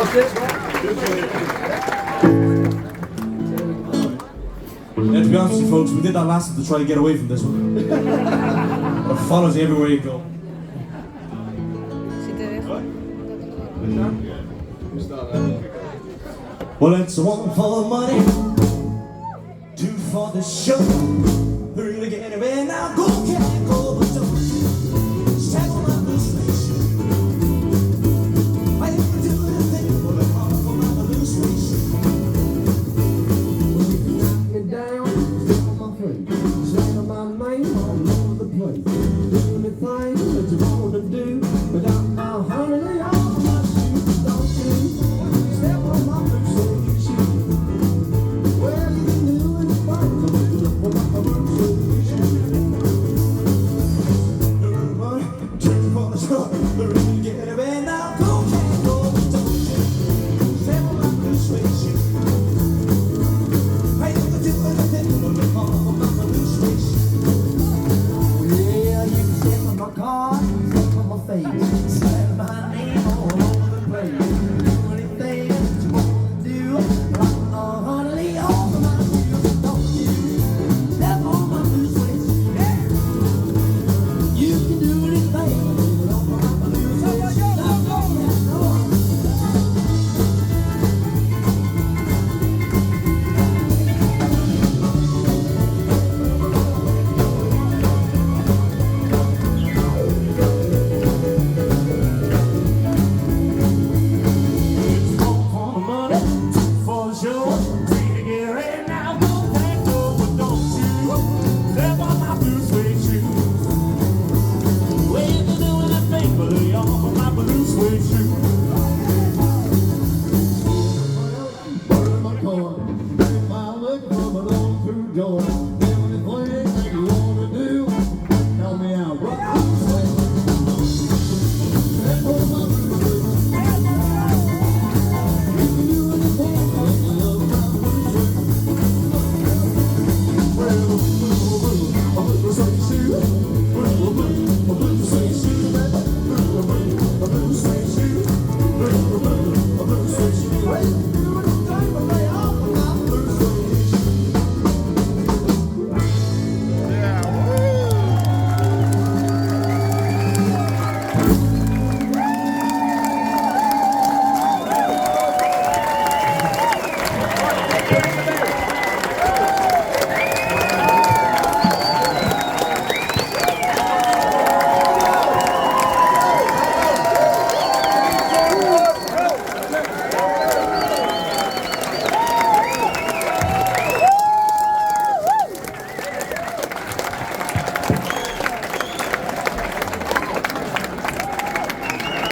Yeah, to be honest with you folks, we did that last time to try to get away from this one. But it follows you everywhere you go. Well, it's one for the money, two for the show. Three to get anywhere now, go get it.